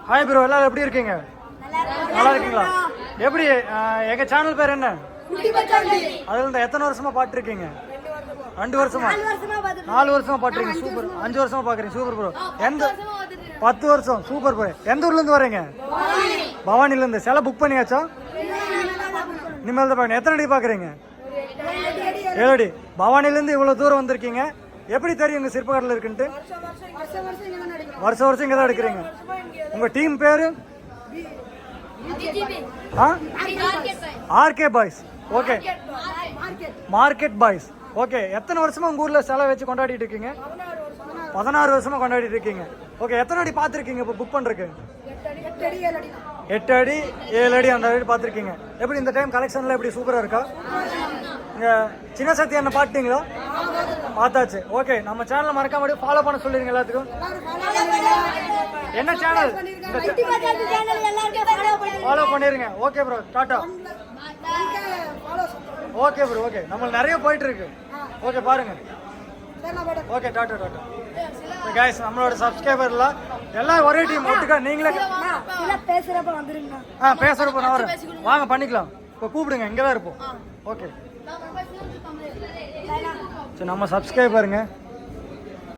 Hi bro, எல்லாரும் எப்படி இருக்கீங்க? நல்லா இருக்கீங்களா? எப்படி எங்க சேனல் பேர் என்ன? அதுல எத்தனை வருஷமா பாத்துருக்கீங்க? 2 வருஷமா 4 வருஷமா பாத்துறீங்க. சூப்பர். 5 வருஷமா பாக்குறீங்க. Super bro. எந்த 10 வருஷம். Super bro. எந்த ஊர்ல இருந்து வரீங்க? பவானில இருந்து. சிலை புக் பண்ணியாச்சா? இனிமேல் தான் பாருங்க. எத்தனை அடி பாக்குறீங்க? 7 அடி. பவானில இருந்து இவ்வளவு தூரம் வந்திருக்கீங்க. எப்படி தெரியும் இங்க சிற்பக்கடல இருக்குன்ட்டு? வருஷம் இங்க தான் எடுக்கிறீங்க. உங்க டீம் பேரு? RK boys. Okay, market boys. Okay, எத்தனை வருஷமா உங்க ஊர்ல சிலை வச்சு கொண்டாடிட்டு இருக்கீங்க? 16 வருஷமா கொண்டாடிட்டு இருக்கீங்க. ஓகே, எத்தனை அடி பாத்திருக்கீங்க இப்போ புக் பண்றதுக்கு? 8 அடி 7 அடி அந்த அடி பாத்திருக்கீங்க. எப்படி இந்த டைம் கலெக்ஷன்ல எப்படி சூப்பரா இருக்கா? இங்க சின்ன சக்தி என்ன பாத்தீங்களா? பார்த்தாச்சு. ஓகே, நம்ம சேனலை மறக்காம ஃபாலோ பண்ண சொல்லிருங்க எல்லாத்துக்கும். என்ன சேனல்? ஃபாலோ பண்ணிருங்க. Okay bro, Tata. Okay bro, okay. நம்ம நிறைய போயிட்டு இருக்கு. ஓகே, பாருங்க. ஓகே, டாடா டாடா. கைஸ், நம்மளோட சப்ஸ்கிரைபர்ல எல்லாம் ஒரே டீம் ஒட்டுக்கா. நீங்களே பேசுறப்ப வந்துருங்க. பேசுறப்ப நான் வரேன். வாங்க பண்ணிக்கலாம். இப்போ கூப்பிடுங்க, இங்கதான் இருப்போம். ஓகே, சரி. நம்ம சப்ஸ்கிரைபருங்க.